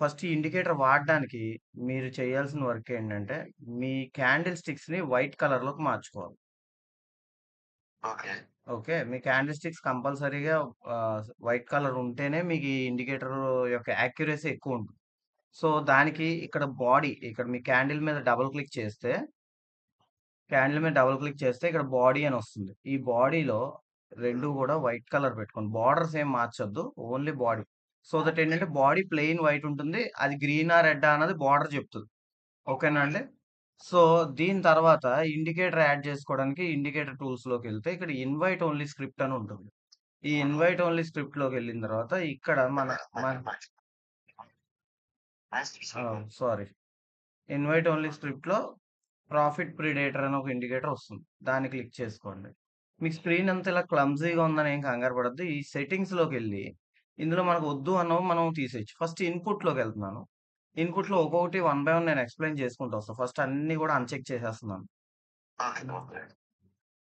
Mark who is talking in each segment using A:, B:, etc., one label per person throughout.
A: First ఈ indicator వాడడానికి మీరు చేయాల్సిన వర్క్ ఏంటంటే, మీ క్యాండిల్ స్టిక్స్‌ని వైట్ కలర్‌లోకి మార్చుకోవాలి.
B: ఓకే.
A: ఓకే. మీ క్యాండిల్ స్టిక్స్ కంపల్సరీగా వైట్ కలర్ ఉంటేనే మీకు ఈ ఇండికేటర్ యొక్క యాక్యురసీ ఎక్కువుంటుంది. సో, దానికి ఇక్కడ మీ క్యాండిల్ మీద డబుల్ క్లిక్ చేస్తే ఇక్కడ బాడీ అని వస్తుంది. ఈ బాడీలో 2 గూడా వైట్ కలర్ పెట్టుకోండి. బోర్డర్స్ ఏం మార్చొద్దు. Only body. సో దట్ ఏంటంటే బాడీ ప్లెయిన్ వైట్ ఉంటుంది. అది గ్రీనా, రెడ్డా అన్నది బోర్డర్ చెప్తది. ఓకేనా అండి? సో, దీని తర్వాత ఇండికేటర్ యాడ్ చేసుకోవడానికి ఇండికేటర్ టూల్స్‌లోకెళ్తే ఇక్కడ ఇన్వైట్ ఓన్లీ స్క్రిప్ట్ అని ఉంటుంది. ఈ ఇన్వైట్ ఓన్లీ స్క్రిప్ట్‌లోకెళ్ళిన తర్వాత ఇక్కడ మన మన సారీ. ఇన్వైట్ ఓన్లీ స్క్రిప్ట్‌లో ప్రాఫిట్ ప్రిడేటర్ అని ఒక ఇండికేటర్ వస్తుంది. దాన్ని క్లిక్ చేసుకోండి. మీ స్క్రీన్ అంతా ఇలా క్లమ్జీగా ఉందని ఏం కంగారు పడొద్దు. ఈ సెట్టింగ్స్‌లోకెళ్ళి ఇందులో మనకు వద్దు అన్నవి మనం తీసేయొచ్చు. ఫస్ట్ ఇన్‌పుట్‌లోకెళ్తున్నాను. ఇన్‌పుట్‌లో ఒక్కొక్కటి వన్ బై వన్ నేను ఎక్స్‌ప్లెయిన్ చేసుకుంటూ వస్తా. ఫస్ట్ అన్నీ కూడా అన్‌చెక్ చేసేస్తున్నాను.
B: ఓకే.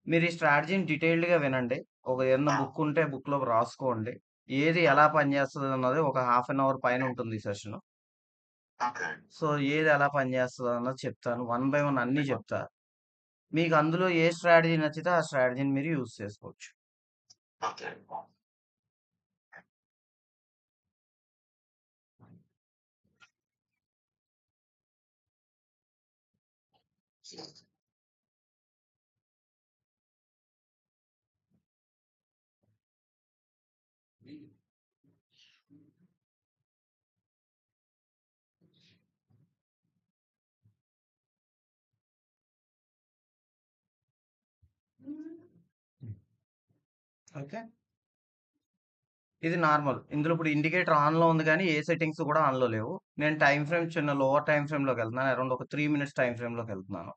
A: మీరు ఈ స్ట్రాటజీని డీటెయిల్డ్‌గా వినండి. ఏదన్నా బుక్ ఉంటే బుక్‌లోకి రాసుకోండి. ఏది ఎలా పనిచేస్తదన్నది ఒక హాఫ్ అన్ అవర్ పైన ఉంటుంది ఈ సెషను.
B: ఓకే.
A: సో, ఏది ఎలా పనిచేస్తదన్నది చెప్తాను. వన్ బై వన్ అన్నీ చెప్తా. మీకు అందులో ఏ స్ట్రాటజీ నచ్చితే ఆ స్ట్రాటజీని మీరు యూజ్ చేసుకోవచ్చు.
B: ఓకే.
A: ఓకే. ఇది నార్మల్. ఇందులో ఇప్పుడు ఇండికేటర్ ఆన్‌లో ఉంది గానీ, ఏ సెట్టింగ్స్ కూడా ఆన్‌లో లేవు. నేను టైమ్ ఫ్రేమ్ చిన్న లోవర్ టైమ్ ఫ్రేమ్‌లోకెళ్తున్నాను. అరౌండ్ ఒక 3 మినిట్స్ టైమ్ ఫ్రేమ్‌లోకెళ్తున్నాను.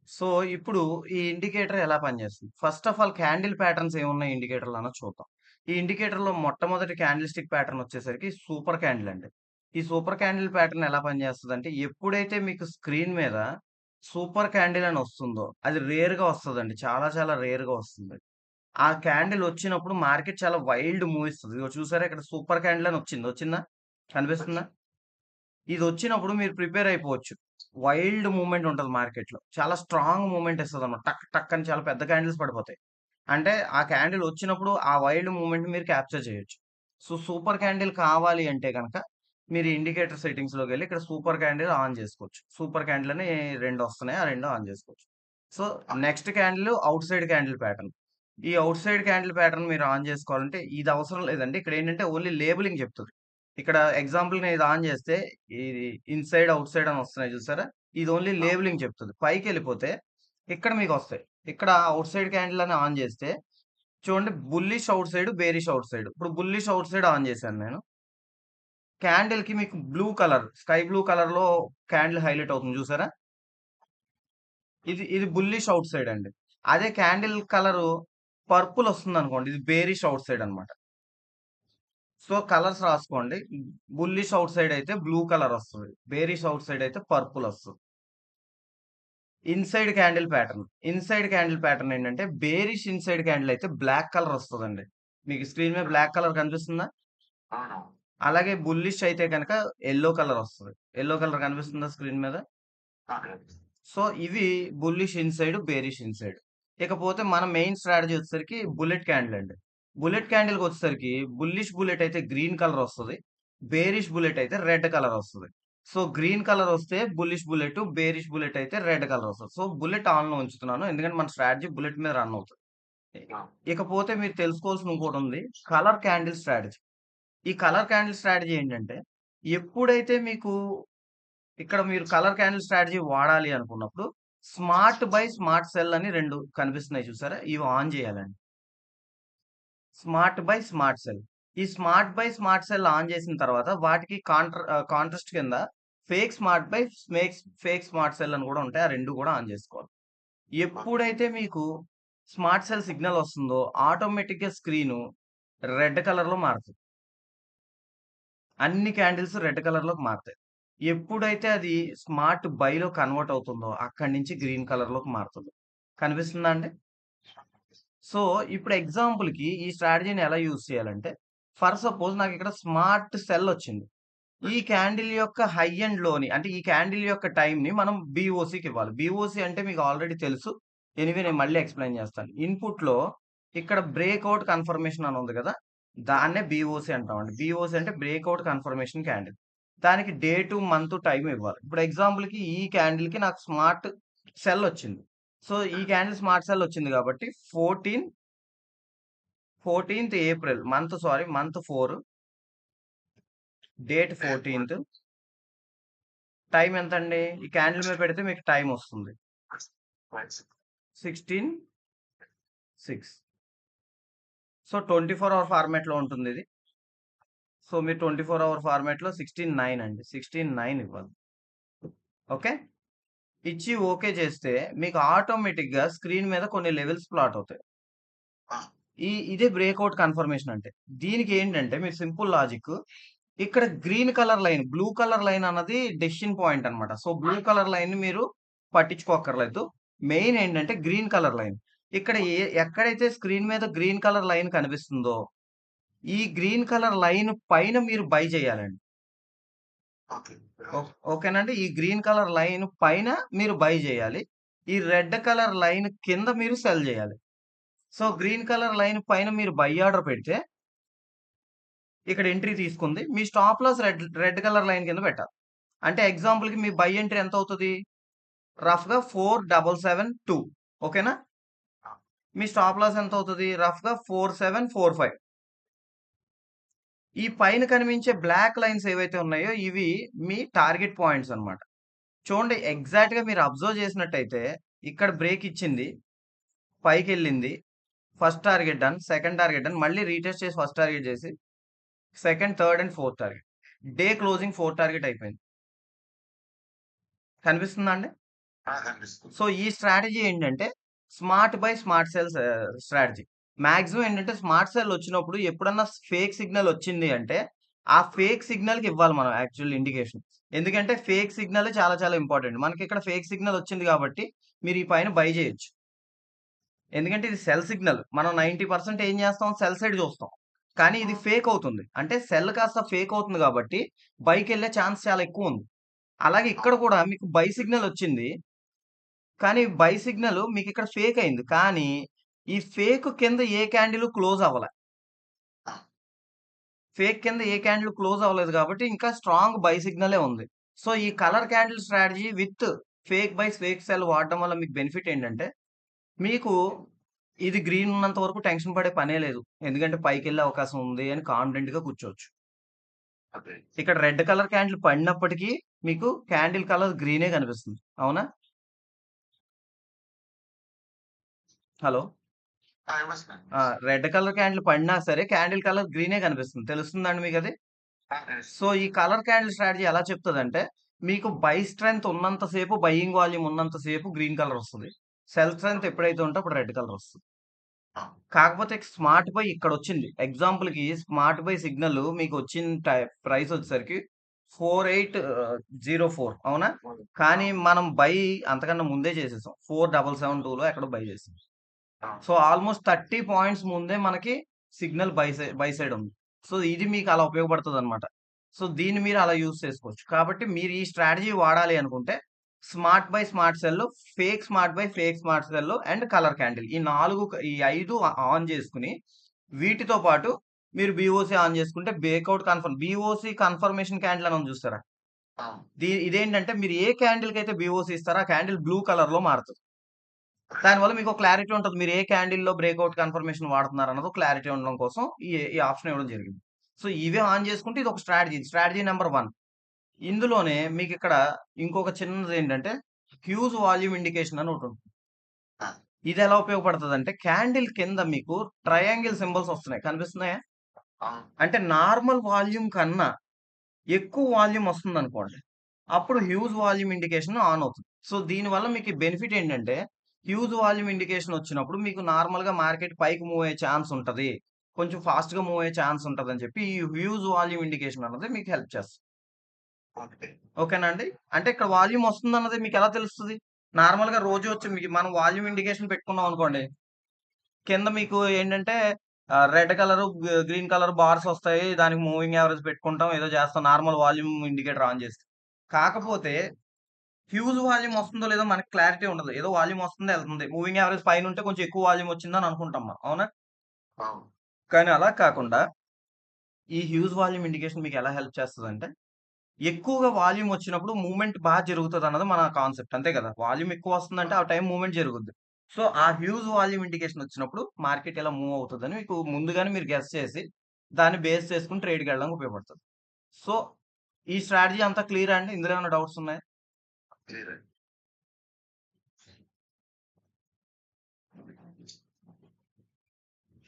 A: సో, ఇప్పుడు ఈ ఇండికేటర్ ఎలా పనిచేస్తుంది? First of all candle patterns ఏమున్నాయి ఇండికేటర్‌లో అన్నది చూద్దాం. ఈ ఇండికేటర్‌లో మొట్టమొదటి క్యాండిల్ స్టిక్ ప్యాటర్న్ వచ్చేసరికి సూపర్ క్యాండిల్ అండి. ఈ సూపర్ క్యాండిల్ ప్యాటర్న్ ఎలా పనిచేస్తదంటే, ఎప్పుడైతే మీకు స్క్రీన్ మీద సూపర్ క్యాండిల్ అని వస్తుందో, అది రేర్‌గా వస్తదండి. చాలా చాలా రేర్‌గా వస్తుంది. ఆ క్యాండిల్ వచ్చినప్పుడు మార్కెట్ చాలా వైల్డ్ మూవ్ ఇస్తది. ఇదిగో చూసారా ఇక్కడ సూపర్ క్యాండిల్ అని వచ్చింది. వచ్చిందా? కనిపిస్తుందా? ఇదొచ్చినప్పుడు మీరు ప్రిపేర్ అయిపోవచ్చు. వైల్డ్ మూవ్‌మెంట్ ఉంటది మార్కెట్‌లో. చాలా స్ట్రాంగ్ మూవ్‌మెంట్ ఇస్తదన్నమాట. టక్ టక్ అని చాలా పెద్ద క్యాండిల్స్ పడిపోతాయి. అంటే ఆ క్యాండిల్ వచ్చినప్పుడు ఆ వైల్డ్ మూవ్‌మెంట్‌ని మీరు క్యాప్చర్ చేయొచ్చు. సో, సూపర్ క్యాండిల్ కావాలి అంటే గనక మీరు ఇండికేటర్ సెట్టింగ్స్‌లోకెళ్ళి ఇక్కడ సూపర్ క్యాండిల్ ఆన్ చేసుకోవచ్చు. సూపర్ క్యాండిల్ అని 2 వస్తున్నాయి. ఆ 2 ఆన్ చేసుకోవచ్చు. So, next candle out side candle pattern. ఈ ఔట్ సైడ్ క్యాండిల్ ప్యాటర్న్ మీరు ఆన్ చేసుకోవాలంటే ఇది అవసరం లేదండి. ఇక్కడేంటంటే ఓన్లీ లేబులింగ్ చెప్తది. ఇక్కడ ఎగ్జాంపుల్ నేను ఇది ఆన్ చేస్తే ఇది ఇన్‌సైడ్, ఔట్ సైడ్ అని వస్తున్నాయి చూసారా? ఇది ఓన్లీ లేబులింగ్ చెప్తది. పైకెళ్ళిపోతే ఇక్కడ మీకొస్తాయి. ఇక్కడ ఔట్ సైడ్ క్యాండిల్ అని ఆన్ చేస్తే చూడండి bullish out side, bearish out side. ఇప్పుడు బుల్లిష్ ఔట్ సైడ్ ఆన్ చేశాను నేను. క్యాండిల్‌కి మీకు స్కై బ్లూ కలర్‌లో క్యాండిల్ హైలైట్ అవుతుంది చూసారా? ఇది బుల్లిష్ ఔట్ సైడ్ అండి. అదే క్యాండిల్ కలరు పర్పుల్ వస్తుందనుకోండి. ఇది బేరిష్ ఔట్ సైడ్ అన్నమాట. సో, కలర్స్ రాసుకోండి. బుల్లిష్ ఔట్ సైడ్ అయితే బ్లూ కలర్ వస్తది. బేరిష్ ఔట్ సైడ్ అయితే పర్పుల్ వస్తది. ఇన్‌సైడ్ క్యాండిల్ ప్యాటర్న్ ఏంటంటే బేరిష్ ఇన్‌సైడ్ క్యాండిల్ అయితే బ్లాక్ కలర్ వస్తదండి. మీకు స్క్రీన్ మీద బ్లాక్ కలర్ కనిపిస్తుందా?
B: అవును.
A: అలాగే బుల్లిష్ అయితే గనక యెల్లో కలర్ వస్తది. యెల్లో కలర్ కనిపిస్తుందా స్క్రీన్ మీద?
B: ఓకే.
A: సో, ఇవి బుల్లిష్ ఇన్‌సైడ్, బేరిష్ ఇన్‌సైడ్. ఇకపోతే మన మెయిన్ స్ట్రాటజీ వచ్చేసరికి బుల్లెట్ క్యాండిల్ అండి. బుల్లెట్ క్యాండిల్‌కొచ్చేసరికి బుల్లిష్ బుల్లెట్ అయితే గ్రీన్ కలర్ వస్తది. బేరిష్ బుల్లెట్ అయితే రెడ్ కలర్ వస్తది. సో, గ్రీన్ కలర్ వస్తే బుల్లిష్ బుల్లెట్, బేరిష్ బుల్లెట్ అయితే రెడ్ కలర్ వస్తది. సో, బుల్లెట్ ఆన్‌లో ఉంచుతున్నాను. ఎందుకంటే మన స్ట్రాటజీ బుల్లెట్ మీద రన్ అవుతది. ఇకపోతే మీరు తెలుసుకోవాల్సిన ఇంకోటుంది. Colour candle strategy. ఈ కలర్ క్యాండిల్ స్ట్రాటజీ ఏంటంటే, ఎప్పుడైతే మీకు ఇక్కడ మీరు కలర్ క్యాండిల్ స్ట్రాటజీ వాడాలి అనుకున్నప్పుడు, స్మార్ట్ బై, స్మార్ట్ సెల్ అని 2 కనిపిస్తున్నాయి చూసారా? ఇవి ఆన్ చేయాలండి. Smart buy, smart sell. ఈ smart buy, smart sell on చేసిన తర్వాత వాటికి కాంట్రాస్ట్ కింద fake smart buy, fake smart sell అని కూడా ఉంటాయి. ఆ 2 కూడా ఆన్ చేసుకోవాలి. ఎప్పుడైతే మీకు స్మార్ట్ సెల్ సిగ్నల్ వస్తుందో ఆటోమేటిక్‌గా స్క్రీను రెడ్ కలర్‌లో మారుతది. అన్ని క్యాండిల్స్ రెడ్ కలర్‌లోకి మారతాయి. ఎప్పుడైతే అది స్మార్ట్ బైలో కన్వర్ట్ అవుతుందో, అక్కడి నుంచి గ్రీన్ కలర్‌లోకి మారుతది. కనిపిస్తుందా అండి? సో, ఇప్పుడు ఎగ్జాంపుల్‌కి ఈ స్ట్రాటజీని ఎలా యూజ్ చేయాలంటే, ఫర్ సపోజ్ నాకిక్కడ స్మార్ట్ సెల్ వచ్చింది. ఈ క్యాండిల్ యొక్క హై అండ్ లోని అంటే ఈ క్యాండిల్ యొక్క టైమ్‌ని మనం బీఓసీకి ఇవ్వాలి. బీఓసీ అంటే మీకు ఆల్రెడీ తెలుసు. ఎనీవే నేను మళ్ళీ ఎక్స్‌ప్లెయిన్ చేస్తాను. ఇన్‌పుట్‌లో ఇక్కడ బ్రేక్‌ఔట్ కన్ఫర్మేషన్ అని ఉంది కదా! దాన్నే బీఓసీ అంటామండి. బీఓసీ అంటే బ్రేక్‌ఔట్ కన్ఫర్మేషన్ క్యాండిల్. దానికి డేటు, మంత్, టైమ్ ఇవ్వాలి. ఇప్పుడు ఎగ్జాంపుల్‌కి ఈ క్యాండిల్‌కి నాకు స్మార్ట్ సెల్ వచ్చింది. సో, ఈ క్యాండిల్ స్మార్ట్ సెల్ వచ్చింది కాబట్టి 14థ్ ఏప్రిల్ మంత్ 4 డేట్ 14థ్ టైమ్ ఎంతండి? ఈ క్యాండిల్ మీద పెడితే మీకు టైమ్ వస్తుంది. 16:06 సో, 24 అవర్ ఫార్మాట్‌లో ఉంటుందిది. సో, మీరు 24 అవర్ ఫార్మాట్‌లో 16:09 అండి. 16:09 ఇవ్వాలి. ఓకే. ఇచ్చి ఓకే చేస్తే మీకు ఆటోమేటిక్‌గా స్క్రీన్ మీద కొన్ని లెవెల్స్ ప్లాట్ అవుతాయి. ఇదే బ్రేక్‌ఔట్ కన్ఫర్మేషన్ అంటే. దీనికేంటంటే మీరు సింపుల్ లాజిక్ ఇక్కడ green colour line, blue colour line అన్నది డెసిషన్ పాయింట్ అన్నమాట. సో, బ్లూ కలర్ లైన్‌ని మీరు పట్టించుకోక్కర్లేదు. మెయిన్ ఏంటంటే గ్రీన్ కలర్ లైన్. ఇక్కడ ఎక్కడైతే స్క్రీన్ మీద గ్రీన్ కలర్ లైన్ కనిపిస్తుందో, ఈ గ్రీన్ కలర్ లైన్ పైన మీరు బై చేయాలండి. ఓకేనండి. ఈ గ్రీన్ కలర్ లైన్ పైన మీరు బై చేయాలి. ఈ రెడ్ కలర్ లైన్ కింద మీరు సెల్ చేయాలి. సో, గ్రీన్ కలర్ లైన్ పైన మీరు బై ఆర్డర్ పెడితే ఇక్కడ ఎంట్రీ తీసుకుంది. మీ stop loss red colour line కింద పెట్టాలి. అంటే ఎగ్జాంపుల్‌కి మీ బై ఎంట్రీ ఎంతవుతది? రఫ్‌గా 4772 ఓకేనా? మీ స్టాప్ లాస్ ఎంతవుతది? రఫ్‌గా 4745 ఈ పైన కనిపించే బ్లాక్ లైన్స్ ఏవైతే ఉన్నాయో ఇవి మీ టార్గెట్ పాయింట్స్ అన్నమాట. చూడండి ఎగ్జాక్ట్‌గా మీరు అబ్జర్వ్ చేసినట్టయితే ఇక్కడ బ్రేక్ ఇచ్చింది. పైకెళ్ళింది. First target done. Second target done. మళ్ళీ రీటెస్ట్ చేసి ఫస్ట్ టార్గెట్ చేసి second, third and fourth target. Day closing 4 target అయిపోయింది. కనిపిస్తుందా అండి?
B: కనిపిస్తుంది.
A: సో, ఈ స్ట్రాటజీ ఏంటంటే smart buy smart sells strategy. Maximum ఏంటంటే స్మార్ట్ సెల్ వచ్చినప్పుడు ఎప్పుడన్నా ఫేక్ సిగ్నల్ వచ్చింది అంటే, ఆ ఫేక్ సిగ్నల్‌కి ఇవ్వాలి మనం యాక్చువల్ ఇండికేషన్. ఎందుకంటే ఫేక్ సిగ్నలే చాలా చాలా ఇంపార్టెంట్. మనకిక్కడ ఫేక్ సిగ్నల్ వచ్చింది కాబట్టి మీరు ఈ పైన బై చేయొచ్చు. ఎందుకంటే ఇది సెల్ సిగ్నల్. మనం 90% ఏం చేస్తాం? సెల్ సైడ్ చూస్తాం. కానీ ఇది ఫేక్ అవుతుంది. అంటే సెల్ కాస్త ఫేక్ అవుతుంది కాబట్టి బైకెళ్ళే ఛాన్స్ చాలా ఎక్కువుంది. అలాగే ఇక్కడ కూడా మీకు బై సిగ్నల్ వచ్చింది. కానీ బై సిగ్నల్ మీకిక్కడ ఫేక్ అయింది. కానీ ఈ ఫేక్ కింద ఏ క్యాండిల్ క్లోజ్ అవ్వల. ఫేక్ కింద ఏ క్యాండిల్ క్లోజ్ అవ్వలేదు కాబట్టి ఇంకా స్ట్రాంగ్ బై సిగ్నలే ఉంది. సో, ఈ colour candle strategy with fake by, fake cell వాడడం వల్ల మీకు బెనిఫిట్ ఏంటంటే మీకు ఇది గ్రీన్ ఉన్నంత వరకు టెన్షన్ పడే పనే లేదు. ఎందుకంటే పైకెళ్ళే అవకాశం ఉంది అని కాన్ఫిడెంట్‌గా కూర్చోవచ్చు. ఇక్కడ రెడ్ కలర్ క్యాండిల్ పడినప్పటికీ మీకు క్యాండిల్ కలర్ గ్రీనే కనిపిస్తుంది. అవునా? హలో! రెడ్ కలర్ క్యాండిల్ పడినా సరే క్యాండిల్ కలర్ గ్రీనే కనిపిస్తుంది. తెలుస్తుందా అండి మీకది? సో, ఈ కలర్ క్యాండిల్ స్ట్రాటజీ ఎలా చెప్తదంటే మీకు బై స్ట్రెంగ్త్ ఉన్నంత సేపు బయింగ్ వాల్యూమ్ ఉన్నంత సేపు గ్రీన్ కలర్ వస్తది. సెల్ స్ట్రెంగ్త్ ఎప్పుడైతే ఉంటే అప్పుడు రెడ్ కలర్ వస్తది. కాకపోతే స్మార్ట్ బై ఇక్కడొచ్చింది. ఎగ్జాంపుల్‌కి స్మార్ట్ బై సిగ్నల్ మీకొచ్చిన ప్రైస్ వచ్చేసరికి 4804 అవునా? కానీ మనం బై అంతకన్నా ముందే చేసేసాం. 4772లో ఎక్కడో బై చేసాం. సో, ఆల్‌మోస్ట్ 30 పాయింట్స్ ముందే మనకి సిగ్నల్ బై సైడ్ ఉంది. సో, ఇది మీకు అలా ఉపయోగపడతదనమాట. సో, దీన్ని మీరు అలా యూజ్ చేసుకోవచ్చు. కాబట్టి మీరు ఈ స్ట్రాటజీ వాడాలి అనుకుంటే smart buy smart cell, fake smart buy fake smart cell and colour candle ఈ 5 ఆన్ చేసుకొని వీటితో పాటు మీరు బీఓసీ ఆన్ చేసుకుంటే బీఓసీ కన్ఫర్మేషన్ క్యాండిల్ అని ఉంది చూసారా? ఇదేంటంటే మీరు ఏ క్యాండిల్‌కైతే బీఓసీ ఇస్తారో ఆ క్యాండిల్ బ్లూ కలర్‌లో మారుతది. దానివల్ల మీకో క్లారిటీ ఉంటది. మీరు ఏ క్యాండిల్‌లో బ్రేక్‌ఔట్ కన్ఫర్మేషన్ వాడుతున్నారన్నది క్లారిటీ ఉండడం కోసం ఈ ఆప్షన్ ఇవ్వడం జరిగింది. సో, ఇవే ఆన్ చేసుకుంటే ఇదొక స్ట్రాటజీ. Strategy number 1. ఇందులోనే మీకిక్కడ ఇంకొక చిన్నదేంటంటే హ్యూజ్ వాల్యూమ్ ఇండికేషన్ అని ఒకటుంటుంది. ఇదెలా ఉపయోగపడతదంటే క్యాండిల్ కింద మీకు ట్రయాంగిల్ సింబల్స్ వస్తున్నాయి. కనిపిస్తున్నాయా? అంటే నార్మల్ వాల్యూమ్ కన్నా ఎక్కువ వాల్యూమ్ వస్తుందనుకోండి. అప్పుడు హ్యూజ్ వాల్యూమ్ ఇండికేషన్ ఆన్ అవుతుంది. సో, దీనివల్ల మీకు బెనిఫిట్ ఏంటంటే హ్యూజ్ వాల్యూమ్ ఇండికేషన్ వచ్చినప్పుడు మీకు నార్మల్‌గా మార్కెట్ పైకి మూవ్ అయ్యే ఛాన్స్ ఉంటది. కొంచెం ఫాస్ట్‌గా మూవ్ అయ్యే ఛాన్స్ ఉంటదని చెప్పి ఈ హ్యూజ్ వాల్యూమ్ ఇండికేషన్ అన్నది మీకు హెల్ప్ చేస్తది. ఓకేనా అండి? అంటే ఇక్కడ వాల్యూమ్ వస్తుందన్నది మీకెలా తెలుస్తది? నార్మల్‌గా రోజు వచ్చి మనం వాల్యూమ్ ఇండికేషన్ పెట్టుకున్నాం అనుకోండి. కింద మీకు ఏంటంటే red colour, green colour bars వస్తాయి. దానికి మూవింగ్ యావరేజ్ పెట్టుకుంటాం. ఏదో చేస్తాం. నార్మల్ వాల్యూమ్ ఇండికేటర్ ఆన్ చేస్తే. కాకపోతే హ్యూజ్ వాల్యూమ్ వస్తుందో లేదో మనకి క్లారిటీ ఉండదు. ఏదో వాల్యూమ్ వస్తుంది, ఎళ్తుంది. మూవింగ్ యావరేజ్ పైనుంటే కొంచెం ఎక్కువ వాల్యూమ్ వచ్చిందని అనుకుంటాం మనం. అవునా?
B: అవును.
A: కానీ అలా కాకుండా ఈ హ్యూజ్ వాల్యూమ్ ఇండికేషన్ మీకు ఎలా హెల్ప్ చేస్తదంటే, ఎక్కువగా వాల్యూమ్ వచ్చినప్పుడు మూవ్‌మెంట్ జరుగుతదన్నది మన కాన్సెప్ట్. అంతే కదా! వాల్యూమ్ ఎక్కువ వస్తుందంటే ఆ టైం మూవ్‌మెంట్ జరుగుద్ది. సో, ఆ హ్యూజ్ వాల్యూమ్ ఇండికేషన్ వచ్చినప్పుడు మార్కెట్ ఎలా మూవ్ అవుతదని మీకు ముందుగానే మీరు గెస్ చేసి, దాన్ని బేస్ చేసుకొని ట్రేడ్‌కెళ్ళడానికి ఉపయోగపడుతది. సో, ఈ స్ట్రాటజీ అంతా క్లియరా అండి? ఇందులో ఏమైనా డౌట్స్ ఉన్నాయా?
B: క్లియర్ అండి.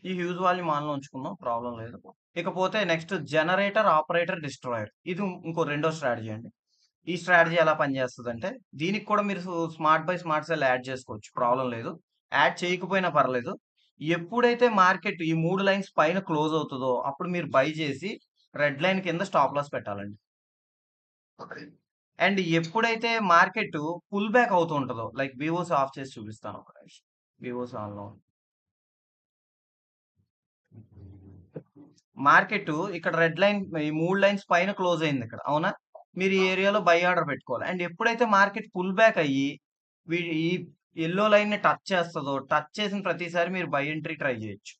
A: ఈ హ్యూజ్ వాల్యూమ్ ఆన్‌లో ఉంచుకుందాం. ప్రాబ్లమ్ లేదు. ఇకపోతే నెక్స్ట్ జనరేటర్, ఆపరేటర్, డిస్ట్రాయర్. ఇది ఇంకో రెండో స్ట్రాటజీ అండి. ఈ స్ట్రాటజీ ఎలా పనిచేస్తదంటే, దీనికి కూడా మీరు smart buy smart cell add చేసుకోవచ్చు. ప్రాబ్లమ్ లేదు. యాడ్ చేయకపోయినా పర్లేదు. ఎప్పుడైతే మార్కెట్ ఈ 3 లైన్స్ పైన క్లోజ్ అవుతదో, అప్పుడు మీరు బై చేసి రెడ్ లైన్ కింద స్టాప్ లాస్ పెట్టాలండి.
B: ఓకే.
A: అండ్ ఎప్పుడైతే మార్కెట్ పుల్ బ్యాక్ అవుతూ ఉంటదో, లైక్ వివోస్ ఆఫ్ చేసి చూపిస్తాను ఒక నిమిషం. వివోస్ ఆన్‌లో మార్కెట్ ఇక్కడ రెడ్ లైన్ ఈ 3 లైన్స్ పైన క్లోజ్ అయింది ఇక్కడ. అవునా? మీరు ఈ
B: ఆ!
A: ఏరియాలో బై ఆర్డర్ పెట్టుకోవాలి. అండ్ ఎప్పుడైతే మార్కెట్ పుల్ బ్యాక్ అయ్యి ఈ యెల్లో లైన్‌ని టచ్ చేస్తదో, టచ్ చేసిన ప్రతిసారి మీరు బై ఎంట్రీ ట్రై చేయొచ్చు.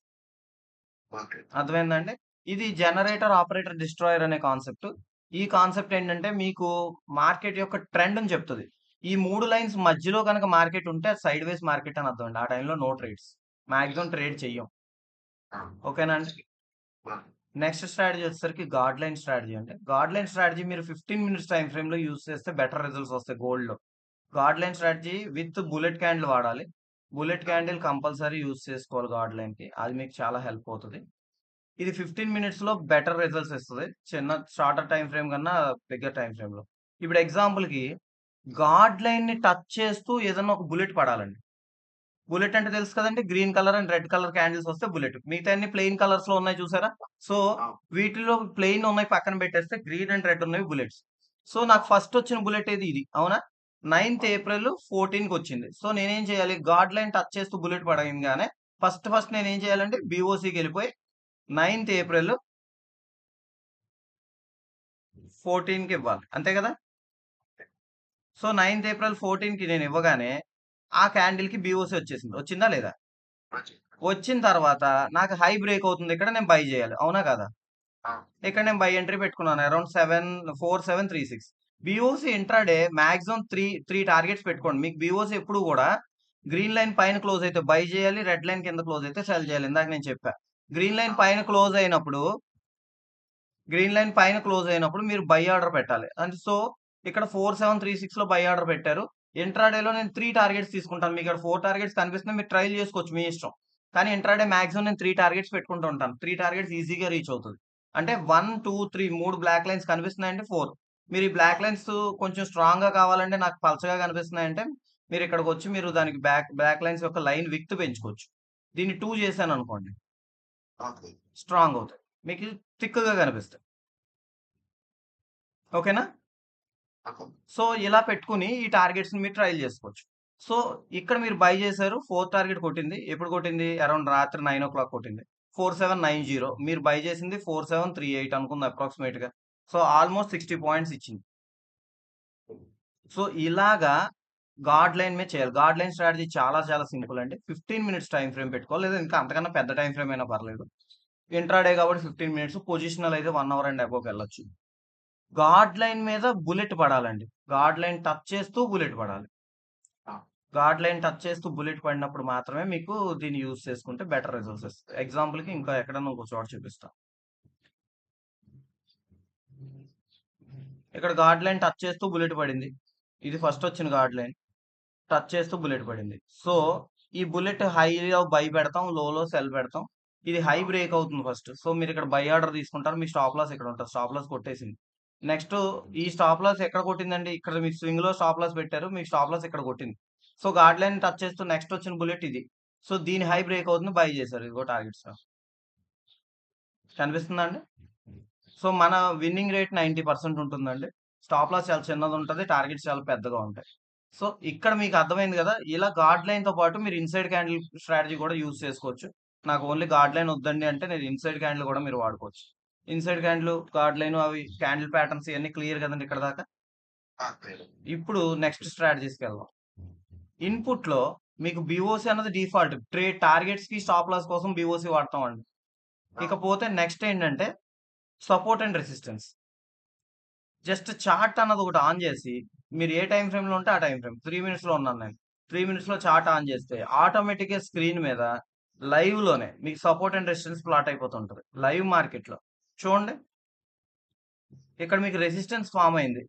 B: ఓకే.
A: అర్థమైందండి? ఇది జనరేటర్, ఆపరేటర్, డిస్ట్రాయర్ అనే కాన్సెప్ట్. ఈ కాన్సెప్ట్ ఏంటంటే మీకు మార్కెట్ యొక్క ట్రెండ్‌ని చెప్తది. ఈ 3 లైన్స్ మధ్యలో గనక మార్కెట్ ఉంటే అది సైడ్‌వేస్ మార్కెట్ అని అర్థం అండి. ఆ టైంలో నో ట్రేడ్స్. మాక్సిమం ట్రేడ్ చెయ్యం.
B: ఆ!
A: ఓకేనా అండి?
B: ఆ!
A: నెక్స్ట్ స్ట్రాటజీ వచ్చేసరికి గాడ్ లైన్ స్ట్రాటజీ అండి. గాడ్ లైన్ స్ట్రాటజీ మీరు 15 మినిట్స్ టైమ్ ఫ్రేమ్‌లో యూజ్ చేస్తే బెటర్ రిజల్ట్స్ వస్తాయి గోల్డ్‌లో. God line strategy with bullet candle వాడాలి. బుల్లెట్
B: ఆ!
A: క్యాండిల్ కంపల్సరీ యూజ్ చేసుకోవాలి గాడ్ లైన్‌కి. అది మీకు చాలా హెల్ప్ అవుతది. ఇది 15 మినిట్స్‌లో బెటర్ రిజల్ట్స్ ఇస్తది. చిన్న షార్టర్ టైమ్ ఫ్రేమ్ కన్నా బిగ్గర్ టైమ్ ఫ్రేమ్‌లో. ఇప్పుడు ఎగ్జాంపుల్‌కి గాడ్ లైన్‌ని టచ్ చేస్తూ ఏదన్నా ఒక బుల్లెట్ పడాలండి. బుల్లెట్ అంటే తెలుసు కదండీ! Green colour and red colour candles వస్తే బుల్లెట్. మిగతాయన్ని ప్లెయిన్ కలర్స్‌లో ఉన్నాయి చూసారా? సో,
B: ఆ!
A: వీటిలో ప్లెయిన్ ఉన్నాయి పక్కన పెట్టేస్తే గ్రీన్ అండ్ రెడ్ ఉన్నవి బుల్లెట్స్. సో, నాకు ఫస్ట్ వచ్చిన బుల్లెట్ ఏది ఇది. అవునా? 9థ్
B: ఆ!
A: ఏప్రిల్ 14కొచ్చింది. సో, నేనేం చేయాలి? గాడ్ లైన్ టచ్ చేస్తూ బుల్లెట్ పడంగానే ఫస్ట్ నేనేం చేయాలంటే బీఓసీకెళ్ళిపోయి 9థ్ ఏప్రిల్ 14కి ఇవ్వాలి. అంతే కదా! సో, 9థ్ ఏప్రిల్ 14కి నేను ఇవ్వగానే ఆ క్యాండిల్‌కి బీఓసీ వచ్చేసింది. వచ్చిందా లేదా?
B: వచ్చింది.
A: వచ్చిన తర్వాత నాకు హై బ్రేక్ అవుతుంది ఇక్కడ నేను బై చేయాలి. అవునా కాదా?
B: ఆ!
A: ఇక్కడ నేను బై ఎంట్రీ పెట్టుకున్నాను. Around 4736 BOC intraday maximum 3 targets పెట్టుకోండి. మీకు బీఓసీ ఎప్పుడు కూడా గ్రీన్ లైన్ పైన క్లోజ్ అయితే బై చేయాలి. రెడ్ లైన్ కింద క్లోజ్ అయితే సెల్ చేయాలి. ఇందాక నేను చెప్పా. గ్రీన్ లైన్
B: ఆ!
A: పైన క్లోజ్ అయినప్పుడు గ్రీన్ లైన్ పైన క్లోజ్ అయినప్పుడు మీరు బై ఆర్డర్ పెట్టాలి. అంటే సో, ఇక్కడ 4736లో బై ఆర్డర్ పెట్టారు. ఇంట్రాడేలో నేను 3 టార్గెట్స్ తీసుకుంటాను. మీకు ఇక్కడ 4 టార్గెట్స్ కనిపిస్తున్నాయి. మీరు ట్రైల్ చేసుకోవచ్చు మీ ఇష్టం. కానీ ఇంట్రాడే మాక్సిమం నేను 3 టార్గెట్స్ పెట్టుకుంటూ ఉంటాను. 3 టార్గెట్స్ ఈజీగా రీచ్ అవుతది. అంటే 1, 2, 3 బ్లాక్ లైన్స్ కనిపిస్తున్నాయంటే 4. మీరు ఈ
B: ఆ!
A: బ్లాక్ లైన్స్ కొంచెం స్ట్రాంగ్‌గా కావాలంటే నాకు పల్చగా కనిపిస్తున్నాయంటే మీరు ఇక్కడికొచ్చి మీరు దానికి బ్లాక్ లైన్స్ యొక్క లైన్ విడ్త్ పెంచుకోవచ్చు. దీన్ని 2 చేశాననుకోండి
B: ఓకే.
A: స్ట్రాంగ్ అవుతాయి. మీకు థిక్‌గా కనిపిస్తాయి. ఓకేనా?
B: ఓకే.
A: సో, ఇలా పెట్టుకొని ఈ టార్గెట్స్‌ని మీరు ట్రైల్ జేసుకోవచ్చు. సో, ఇక్కడ మీరు బై జేశారు. ఫోర్త్ టార్గెట్ కొట్టింది. ఎప్పుడు కొట్టింది? అరౌండ్ రాత్రి 9:00 కొట్టింది. 4790 మీరు బై జేసింది 4738 అనుకుందాం అప్రాక్సిమేట్‌గా. సో, ఆల్‌మోస్ట్ 60 పాయింట్స్ ఇచ్చింది. సో, ఇలాగా గాడ్ లైన్ మీద చేయాలి. గాడ్ లైన్ స్ట్రాటజీ చాలా సింపుల్ అండి. 15 మినిట్స్ టైమ్ ఫ్రేమ్ పెట్టుకోవాలి. లేదా ఇంకా అంతకన్నా పెద్ద టైమ్ ఫ్రేమ్ అయినా పర్లేదు. ఇంట్రాడే కాబట్టి 15 మినిట్స్. పొజిషనల్ అయితే 1 అవర్ అండ్ అబోవ్‌కెళ్ళొచ్చు. గాడ్ లైన్ మీద బుల్లెట్ పడాలండి. గాడ్ లైన్ టచ్ చేస్తూ బుల్లెట్ పడాలి.
B: ఆ!
A: గాడ్ లైన్ టచ్ చేస్తూ బుల్లెట్ పడినప్పుడు మాత్రమే మీకు దీన్ని యూజ్ చేసుకుంటే బెటర్ రిజల్ట్స్ ఇస్తాయి. ఎగ్జాంపుల్‌కి ఇంకా ఎక్కడన్నా ఇంకో చోట చూపిస్తా. ఇక్కడ గాడ్ లైన్ టచ్ చేస్తూ బుల్లెట్ పడింది. ఇది ఫస్ట్ వచ్చిన గాడ్ లైన్. టచ్ చేస్తూ బుల్లెట్ పడింది. సో, ఈ బుల్లెట్ హైలో బై పెడతాం. లోలో సెల్ పెడతాం. ఇది హై
B: ఆ!
A: బ్రేక్ అవుతుంది ఫస్ట్. సో, మీరిక్కడ బై ఆర్డర్ తీసుకుంటారు. మీ స్టాప్ లాస్ ఇక్కడ ఉంటది. స్టాప్ లాస్ కొట్టేసింది. నెక్స్ట్ ఈ స్టాప్ లాస్ ఎక్కడ కొట్టిందండి? ఇక్కడ మీరు స్వింగ్‌లో స్టాప్ లాస్ పెట్టారు. మీ స్టాప్ లాస్ ఇక్కడ కొట్టింది. సో, గాడ్ లైన్ టచ్ చేస్తూ నెక్స్ట్ వచ్చిన బుల్లెట్ ఇది. సో, దీని హై బ్రేక్ అవుతుంది. బై చేశారు. ఇదిగో టార్గెట్స్. కనిపిస్తుందా అండి? సో, మన విన్నింగ్ రేట్ 90% ఉంటుందండి. స్టాప్ లాస్ చాలా చిన్నదుంటది. టార్గెట్స్ చాలా పెద్దగా ఉంటాయి. సో, ఇక్కడ మీకు అర్థమైంది గదా! ఇలా గాడ్ లైన్‌తో పాటు మీరు ఇన్‌సైడ్ క్యాండిల్ స్ట్రాటజీ గూడా యూజ్ చేసుకోవచ్చు. నాకు ఓన్లీ గాడ్ లైన్ వద్దండి అంటే నేను ఇన్‌సైడ్ క్యాండిల్ గూడా మీరు వాడుకోవచ్చు. ఇన్‌సైడ్ క్యాండిల్, గాడ్ లైన్ అవి క్యాండిల్ ప్యాటర్న్స్ ఇయన్నీ క్లియర్ గదండీ ఇక్కడి దాకా.
B: క్లియర్.
A: ఇప్పుడు నెక్స్ట్ స్ట్రాటజీస్‌కెళ్దాం. ఇన్‌పుట్‌లో మీకు బీఓసీ అన్నది డిఫాల్ట్. టార్గెట్స్‌కి, స్టాప్ లాస్ కోసం బీఓసీ వాడతామండి. ఇకపోతే నెక్స్ట్ ఏంటంటే support and resistance. Just chart అన్నది ఒకటి ఆన్ చేసి మీరు ఏ టైమ్ ఫ్రేమ్‌లో ఉంటే ఆ టైమ్ ఫ్రేమ్ 3 మినిట్స్‌లో ఉన్నాను నేను. 3 మినిట్స్‌లో చార్ట్ ఆన్ చేస్తే ఆటోమేటిక్‌గా స్క్రీన్ మీద లైవ్‌లోనే మీకు సపోర్ట్ అండ్ రెసిస్టెన్స్ ప్లాట్ అయిపోతుంటది. లైవ్ మార్కెట్‌లో. చూడండి. ఇక్కడ మీకు రెసిస్టెన్స్ ఫార్మ్ అయింది.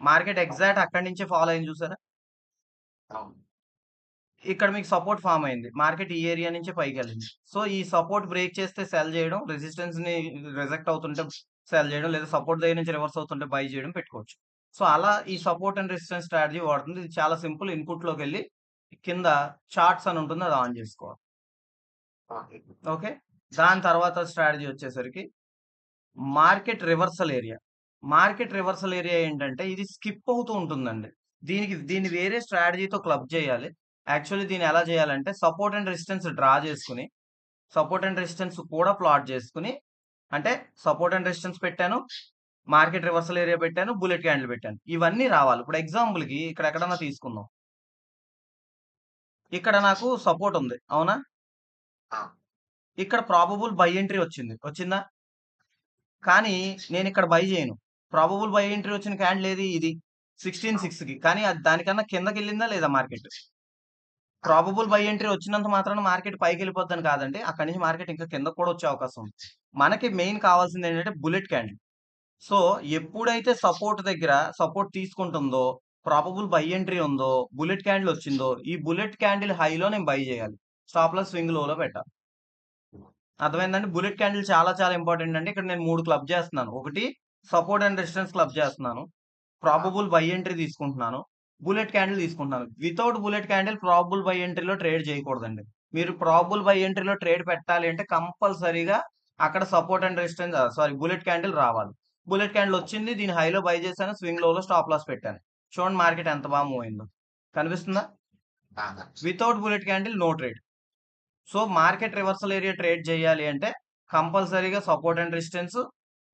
A: మార్కెట్ ఎగ్జాక్ట్ అక్కడి నుంచే ఫాలో అయింది చూసారా?
B: అవును.
A: ఇక్కడ మీకు సపోర్ట్ ఫార్మ్ అయింది. మార్కెట్ ఈ ఏరియా నుంచే పైకెళ్ళింది. సో, ఈ సపోర్ట్ బ్రేక్ చేస్తే సెల్ చేయడం, రెసిస్టెన్స్‌ని రిజెక్ట్ అవుతుంటే సెల్ చేయడం, లేదా సపోర్ట్ దగ్గర నుంచి రివర్స్ అవుతుంటే బై చేయడం పెట్టుకోవచ్చు. సో, అలా ఈ సపోర్ట్ అండ్ రెసిస్టెన్స్ స్ట్రాటజీ వాడుతుంది. ఇది చాలా సింపుల్. ఇన్‌పుట్‌లోకెళ్ళి కింద చార్ట్స్ అని ఉంటుంది. అది ఆన్ చేసుకోవాలి.
B: ఓకే.
A: ఓకే. దాని తర్వాత స్ట్రాటజీ వచ్చేసరికి market reversal area. Market reversal area ఏంటంటే ఇది స్కిప్ అవుతూ ఉంటుందండి. దీన్ని వేరే స్ట్రాటజీతో క్లబ్ చేయాలి. యాక్చువల్లీ దీన్ని ఎలా చేయాలంటే సపోర్ట్ అండ్ రెసిస్టెన్స్ డ్రా చేసుకొని, సపోర్ట్ అండ్ రెసిస్టెన్స్ కూడా ప్లాట్ చేసుకొని, అంటే సపోర్ట్ అండ్ రెసిస్టెన్స్ పెట్టాను, మార్కెట్ రివర్సల్ ఏరియా పెట్టాను, బుల్లెట్ క్యాండిల్ పెట్టాను. ఇవన్నీ రావాలి. ఇప్పుడు ఎగ్జాంపుల్‌కి ఇక్కడ ఎక్కడన్నా తీసుకుందాం. ఇక్కడ నాకు సపోర్ట్ ఉంది. అవునా?
B: ఆ!
A: ఇక్కడ ప్రాబబుల్ బై ఎంట్రీ వచ్చింది. వచ్చిందా? కానీ నేనిక్కడ బై చేయను. ప్రాబబుల్ బై ఎంట్రీ వచ్చిన క్యాండిల్ ఏది? ఇది. 16.6కి. కానీ అది దానికన్నా కిందకెళ్ళిందా లేదా మార్కెట్? ప్రాబబుల్ బై ఎంట్రీ వచ్చినంత మాత్రాన మార్కెట్ పైకెళ్ళిపోద్దని కాదండి. అక్కడి నుంచి మార్కెట్ ఇంకా కిందకి కూడా వచ్చే అవకాశం ఉంది. మనకి మెయిన్ కావాల్సిందేంటంటే బుల్లెట్ క్యాండిల్. సో, ఎప్పుడైతే సపోర్ట్ దగ్గర సపోర్ట్ తీసుకుంటుందో, ప్రాబబుల్ బై ఎంట్రీ ఉందో, బుల్లెట్ క్యాండిల్ వచ్చిందో, ఈ బుల్లెట్ క్యాండిల్ హైలో నేను బై చేయాలి. స్టాప్ లాస్ స్వింగ్ లోలో పెట్టాలి. అర్థమైందండి? బుల్లెట్ క్యాండిల్ చాలా చాలా ఇంపార్టెంట్ అండి. ఇక్కడ నేను 3 క్లబ్ చేస్తున్నాను. ఒకటి సపోర్ట్ అండ్ రెసిస్టెన్స్ క్లబ్ చేస్తున్నాను. ప్రాబబుల్ బై ఎంట్రీ తీసుకుంటున్నాను. బుల్లెట్ క్యాండిల్ తీసుకుంటున్నాను. Without bullet candle probable buy ఎంట్రీలో ట్రేడ్ చేయకూడదండి. మీరు ప్రాబబుల్ బై ఎంట్రీలో ట్రేడ్ పెట్టాలి అంటే కంపల్సరీగా అక్కడ support and resistance bullet candle రావాలి. బుల్లెట్ క్యాండిల్ వచ్చింది. దీని హైలో బై చేశాను. స్వింగ్ లోలో స్టాప్ లాస్ పెట్టాను. చూడండి మార్కెట్ ఎంత బాగా మూవ్ అయిందో. కనిపిస్తుందా? Without bullet candle no trade. So, market reversal area trade చేయాలి అంటే కంపల్సరీగా సపోర్ట్ అండ్ రెసిస్టెన్స్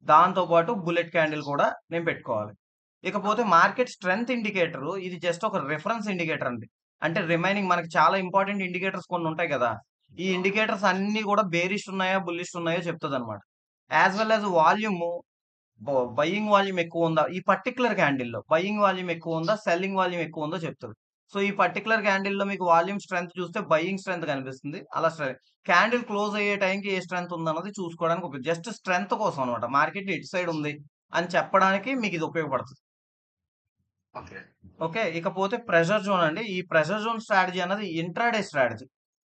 A: దాంతో పాటు బుల్లెట్ క్యాండిల్ కూడా నేను పెట్టుకోవాలి. ఇకపోతే మార్కెట్ స్ట్రెంత్ ఇండికేటర్ ఇది జస్ట్ ఒక రిఫరెన్స్ ఇండికేటర్ అండి. అంటే రిమైనింగ్ మనకి చాలా ఇంపార్టెంట్ ఇండికేటర్స్ కొన్ని ఉంటాయి కదా! ఈ ఇండికేటర్స్ అన్నీ కూడా బేరిష్ ఉన్నాయా, బుల్లిష్ ఉన్నాయో చెప్తదన్నమాట. As well as volume buying volume ఎక్కువుందా? ఈ పర్టిక్యులర్ క్యాండిల్‌లో బయింగ్ వాల్యూమ్ ఎక్కువుందా? సెల్లింగ్ వాల్యూమ్ ఎక్కువుందో చెప్తది. సో, ఈ పర్టిక్యులర్ క్యాండిల్‌లో మీకు వాల్యూమ్ స్ట్రెంత్ చూస్తే బయింగ్ స్ట్రెంత్ కనిపిస్తుంది. అలా క్యాండిల్ క్లోజ్ అయ్యే టైంకి ఏ స్ట్రెంత్ ఉందన్నది చూసుకోవడానికి జస్ట్ స్ట్రెంత్ కోసం అన్నమాట. మార్కెట్ ఇటు సైడ్ ఉంది అని చెప్పడానికి మీకు ఇది ఉపయోగపడుతది.
B: ఓకే.
A: ఓకే. ఇకపోతే ప్రెషర్ జోన్ అండి. ఈ ప్రెషర్ జోన్ స్ట్రాటజీ అన్నది ఇంట్రాడే స్ట్రాటజీ.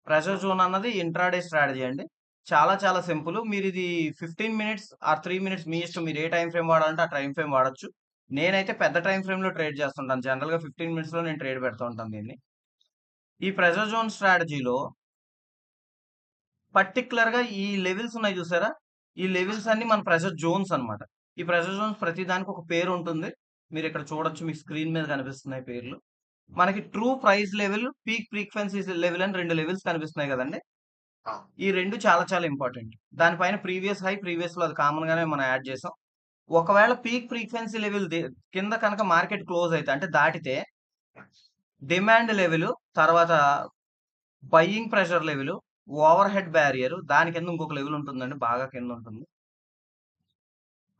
A: ప్రెషర్ జోన్ అన్నది ఇంట్రాడే స్ట్రాటజీ అండి. చాలా చాలా సింపుల్. మీరిది 15 మినిట్స్ ఆర్ 3 మినిట్స్ మీ ఇష్టం. మీరు ఏ టైమ్ ఫ్రేమ్ వాడాలంటే ఆ టైమ్ ఫ్రేమ్ వాడొచ్చు. నేనైతే పెద్ద టైమ్ ఫ్రేమ్‌లో ట్రేడ్ చేస్తుంటాను. జనరల్‌గా 15 మినిట్స్‌లో నేను ట్రేడ్ పెడుతూ ఉంటాను దీన్ని. ఈ ప్రెషర్ జోన్ స్ట్రాటజీలో పర్టిక్యులర్‌గా ఈ లెవెల్స్ ఉన్నాయి చూసారా? ఈ లెవెల్స్ అన్నీ మన ప్రెషర్ జోన్స్ అన్నమాట. ఈ ప్రెషర్ జోన్స్ ప్రతి దానికి ఒక పేరు ఉంటుంది. మీరిక్కడ చూడొచ్చు. మీకు స్క్రీన్ మీద కనిపిస్తున్నాయి పేర్లు. మనకి true price level, peak frequency level అని 2 లెవెల్స్ కనిపిస్తున్నాయి కదండీ!
B: ఆ!
A: ఈ 2 చాలా చాలా ఇంపార్టెంట్. దానిపైన ప్రీవియస్ హై, ప్రీవియస్ లో అది కామన్ గానే మనం యాడ్ చేసాం. ఒకవేళ పీక్ ఫ్రీక్వెన్సీ లెవెల్ కింద కనుక మార్కెట్ క్లోజ్ అయితే అంటే దాటితే డిమాండ్ లెవెల్, తర్వాత buying pressure level, overhead barrier దాని కింద ఇంకొక లెవెల్ ఉంటుందండి. బాగా కింద ఉంటుంది.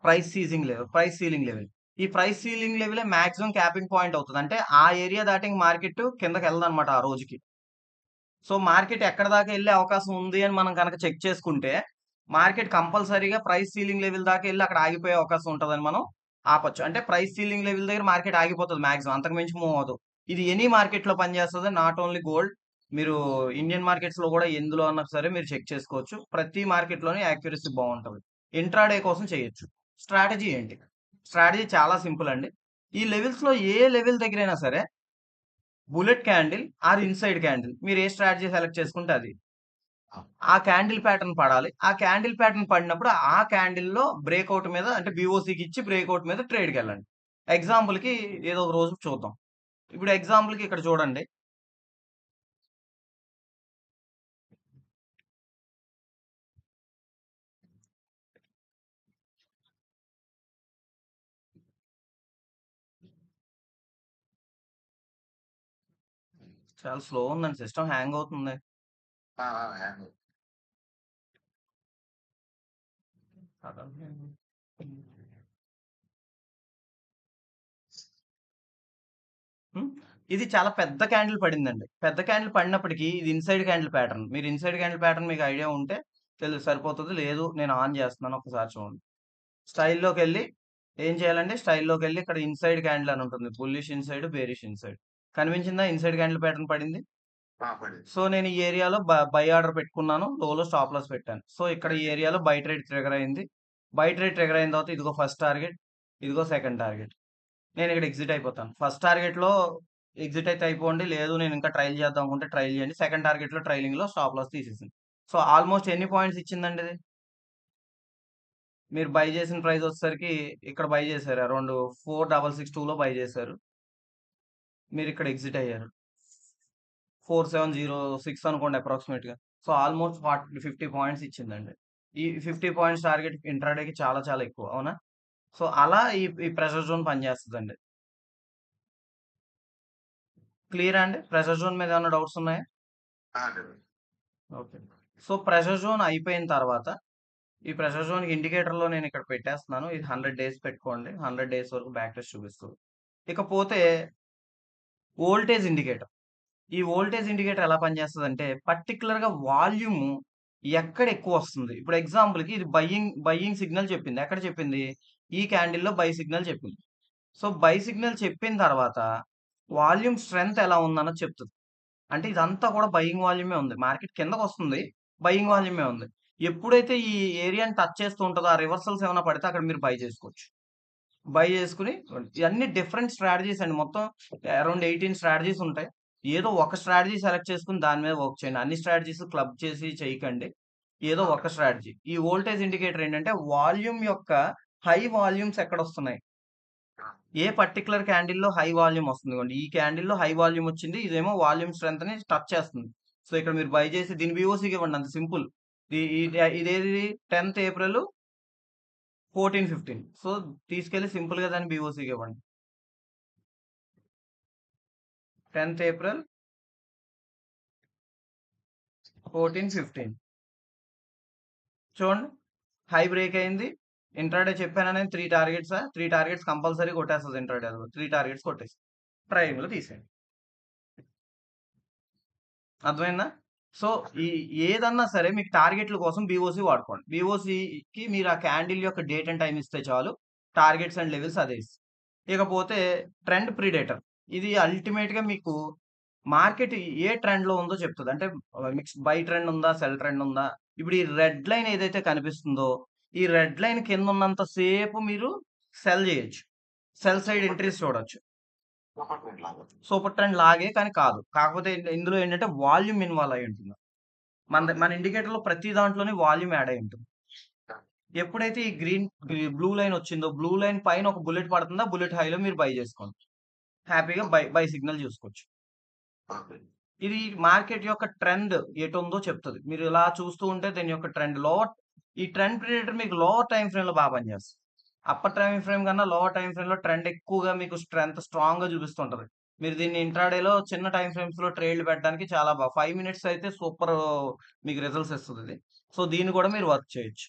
A: Price ceiling level. ఈ ప్రైస్ సీలింగ్ లెవెలే మాక్సిమం క్యాపింగ్ పాయింట్ అవుతది. అంటే ఆ ఏరియా దాటి మార్కెట్ కిందకెళ్ళదన్నమాట ఆ రోజుకి. సో, మార్కెట్ ఎక్కడి దాకా ఎళ్ళే అవకాశం ఉంది అని మనం గనక చెక్ చేసుకుంటే, మార్కెట్ కంపల్సరీగా ప్రైస్ సీలింగ్ లెవెల్ దాకా ఎళ్లి అక్కడ ఆగిపోయే అవకాశం ఉంటదని మనం ఆపొచ్చు. అంటే ప్రైస్ సీలింగ్ లెవెల్ దగ్గర మార్కెట్ ఆగిపోతది మాక్సిమం. అంతకు మించి మూవ్ అవ్వదు. ఇది ఎనీ మార్కెట్‌లో పనిచేస్తది. Not only gold. మీరు ఇండియన్ మార్కెట్స్‌లో గూడా ఎందులో అన్నా సరే మీరు చెక్ చేసుకోవచ్చు. ప్రతి మార్కెట్‌లోని యాక్యురసీ బావుంటది. ఇంట్రాడే కోసం చేయొచ్చు. స్ట్రాటజీ ఏంటి? స్ట్రాటజీ చాలా సింపుల్ అండి. ఈ లెవెల్స్‌లో ఏ లెవెల్ దగ్గరైనా సరే bullet candle or inside candle. మీరు ఏ స్ట్రాటజీ సెలెక్ట్ చేసుకుంటే అది.
B: ఆ!
A: ఆ క్యాండిల్ ప్యాటర్న్ పడాలి. ఆ క్యాండిల్ ప్యాటర్న్ పడినప్పుడు ఆ క్యాండిల్‌లో బ్రేకౌట్ మీద అంటే బీఓసీకి ఇచ్చి బ్రేకౌట్ మీద ట్రేడ్‌కెళ్ళండి. ఎగ్జాంపుల్‌కి ఏదో ఒక రోజు చూద్దాం. ఇప్పుడు ఎగ్జాంపుల్‌కి ఇక్కడ చూడండి. చాలా స్లో ఉందండి. సిస్టమ్ హ్యాంగ్ అవుతుంది.
B: హ్యాంగ్.
A: హ్మ్. ఇది చాలా పెద్ద క్యాండిల్ పడిందండి. పెద్ద క్యాండిల్ పడినప్పటికి ఇది ఇన్‌సైడ్ క్యాండిల్ ప్యాటర్న్. మీరు ఇన్‌సైడ్ క్యాండిల్ ప్యాటర్న్ మీకు ఐడియా ఉంటే సరిపోతది. లేదు నేను ఆన్ చేస్తున్నాను ఒకసారి చూడండి. స్టైల్‌లోకెళ్ళి ఏం చేయాలంటే స్టైల్‌లోకెళ్ళి ఇక్కడ ఇన్‌సైడ్ క్యాండిల్ అని ఉంటుంది. Bullish inside, bearish inside. కనిపించిందా? ఇన్‌సైడ్ క్యాండిల్ ప్యాటర్న్ పడింది.
B: పడింది.
A: సో, నేను ఈ ఏరియాలో బై ఆర్డర్ పెట్టుకున్నాను. లోలో స్టాప్ లాస్ పెట్టాను. సో, ఇక్కడ ఈ ఏరియాలో బై ట్రేడ్ ట్రిగ్గర్ అయింది. బై ట్రేడ్ ట్రిగ్గర్ అయిన తర్వాత ఇదిగో ఫస్ట్ టార్గెట్, ఇదిగో సెకండ్ టార్గెట్. నేను ఇక్కడ ఎగ్జిట్ అయిపోతాను. ఫస్ట్ టార్గెట్‌లో ఎగ్జిట్ అయితే అయిపోండి. లేదు నేను ఇంకా ట్రైల్ చేద్దాం అనుకుంటే ట్రైల్ చేయండి. సెకండ్ టార్గెట్‌లో ట్రైలింగ్‌లో స్టాప్ లాస్ తీసేసింది. సో, ఆల్‌మోస్ట్ ఎన్ని పాయింట్స్ ఇచ్చిందండి ఇది? మీరు బై చేసిన ప్రైస్ వచ్చేసరికి ఇక్కడ బై చేశారు. అరౌండ్ 4662లో బై చేశారు. మీరు ఇక్కడ ఎగ్జిట్ అయ్యారు. 4706 అనుకోండి అప్రాక్సిమేట్‌గా. సో, ఆల్‌మోస్ట్ 50 పాయింట్స్ ఇచ్చిందండి. ఈ 50 పాయింట్స్ టార్గెట్ ఇంట్రాడేకి చాలా చాలా ఎక్కువ. అవునా? సో, అలా ఈ ప్రెషర్ జోన్ పనిచేస్తదండి. క్లియరా అండి? ప్రెషర్ జోన్ మీద ఏమన్నా డౌట్స్ ఉన్నాయా?
B: లేదు.
A: ఓకే. సో, ప్రెషర్ జోన్ అయిపోయిన తర్వాత ఈ ప్రెషర్ జోన్‌కి ఇండికేటర్‌లో నేను ఇక్కడ పెట్టేస్తున్నాను. ఇది 100 డేస్ పెట్టుకోండి. 100 డేస్ వరకు బ్యాక్ టెస్ట్ చూపిస్తది. ఇకపోతే వోల్టేజ్ ఇండికేటర్. ఈ వోల్టేజ్ ఇండికేటర్ ఎలా పనిచేస్తదంటే పర్టిక్యులర్‌గా వాల్యూమ్ ఎక్కడ ఎక్కువొస్తుంది. ఇప్పుడు ఎగ్జాంపుల్‌కి ఇది బయింగ్ సిగ్నల్ చెప్పింది. ఎక్కడ చెప్పింది? ఈ క్యాండిల్‌లో బై సిగ్నల్ చెప్పింది. సో, బై సిగ్నల్ చెప్పిన తర్వాత వాల్యూమ్ స్ట్రెంత్ ఎలా ఉందన్నది చెప్తది. అంటే ఇదంతా కూడా బయింగ్ వాల్యూమే ఉంది. మార్కెట్ కిందకొస్తుంది. బయింగ్ వాల్యూమే ఉంది. ఎప్పుడైతే ఈ ఏరియాని టచ్ చేస్తూ ఉంటదో, ఆ రివర్సల్స్ ఏమైనా పడితే అక్కడ మీరు బై చేసుకోవచ్చు. బై చేసుకొని ఇయన్నీ డిఫరెంట్ స్ట్రాటజీస్ అండి. మొత్తం అరౌండ్ 18 స్ట్రాటజీస్ ఉంటాయి. ఏదో ఒక స్ట్రాటజీ సెలెక్ట్ చేసుకొని దాని మీద వర్క్ చేయండి. అన్ని స్ట్రాటజీస్ క్లబ్ చేసి చేయకండి. ఏదో ఒక స్ట్రాటజీ. ఈ వోల్టేజ్ ఇండికేటర్ ఏంటంటే వాల్యూమ్ యొక్క హై వాల్యూమ్స్ ఎక్కడొస్తున్నాయి? ఏ పర్టిక్యులర్ క్యాండిల్‌లో హై వాల్యూమ్ వస్తుందిగోండి. ఈ క్యాండిల్‌లో హై వాల్యూమ్ వచ్చింది. ఇదేమో వాల్యూమ్ స్ట్రెంగ్త్‌ని టచ్ చేస్తుంది. సో, ఇక్కడ మీరు బై చేసి దీని వీఓసీకి ఇవ్వండి అంతే సింపుల్. ఈ ఈ ఇదేది 10థ్ ఏప్రిల్ 14, 15. సో, తీసుకెళ్ళి సింపుల్‌గా దాన్ని బీఓసీకి ఇవ్వండి. 10థ్ ఏప్రిల్ 14, 15 చూడండి. హై బ్రేక్ అయింది. ఇంట్రాడే చెప్పానా నేను 3 టార్గెట్సా? 3 టార్గెట్స్ కంపల్సరీ కొట్టేస్తది ఇంట్రాడే అది. 3 టార్గెట్స్ కొట్టేసి ట్రైలింగ్‌లో తీసేయండి. అర్థమైందా? సో, ఈ ఏదన్నా సరే మీకు టార్గెట్‌ల కోసం బీఓసీ వాడుకోండి. బీఓసీకి మీరు ఆ క్యాండిల్ యొక్క డేట్ అండ్ టైమ్ ఇస్తే చాలు. టార్గెట్స్ అండ్ లెవెల్స్ అదే ఇస్తది. ఇకపోతే ట్రెండ్ ప్రిడేటర్. ఇది అల్టిమేట్‌గా మీకు మార్కెట్ ఏ ట్రెండ్‌లో ఉందో చెప్తది. అంటే మిక్స్ బై ట్రెండ్ ఉందా? సెల్ ట్రెండ్ ఉందా? ఇప్పుడు ఈ రెడ్ లైన్ ఏదైతే కనిపిస్తుందో, ఈ రెడ్ లైన్ కిందున్నంత సేపు మీరు సెల్ జేయొచ్చు. సెల్ సైడ్ ఎంట్రీస్ చూడొచ్చు. సూపర్ ట్రెండ్ లాగే కానీ కాదు. కాకపోతే ఇందులో ఏంటంటే వాల్యూమ్ ఇన్వాల్వ్ అయ్యి ఉంటుంది. మన ఇండికేటర్‌లో ప్రతి దాంట్లోని వాల్యూమ్ యాడ్ అయ్యి ఉంటుంది. ఎప్పుడైతే ఈ బ్లూ లైన్ వచ్చిందో, బ్లూ లైన్ పైన ఒక బుల్లెట్ పడుతుందో, ఆ బుల్లెట్ హైలో మీరు బై చేసుకోండి. హ్యాపీగా బై సిగ్నల్ చూసుకోవచ్చు. ఇది మార్కెట్ యొక్క ట్రెండ్ ఎటుందో చెప్తది. మీరు ఇలా చూస్తూ ఉంటే దీని యొక్క ట్రెండ్ ఈ ట్రెండ్ ప్రిడిక్టర్ మీకు లోవర్ టైమ్ ఫ్రేమ్‌లో బాగా పనిచేస్తది. అప్పర్ టైమ్ ఫ్రేమ్ కన్నా లోవర్ టైమ్ ఫ్రేమ్‌లో ట్రెండ్ ఎక్కువగా మీకు స్ట్రాంగ్‌గా చూపిస్తుంటది. మీరు దీన్ని ఇంట్రాడేలో చిన్న టైమ్ ఫ్రేమ్స్‌లో ట్రేడ్‌లు పెట్టడానికి చాలా 5 మినిట్స్ అయితే సూపర్ మీకు రిజల్ట్స్ ఇస్తదిది. సో, దీన్ని కూడా మీరు వర్క్ చేయొచ్చు.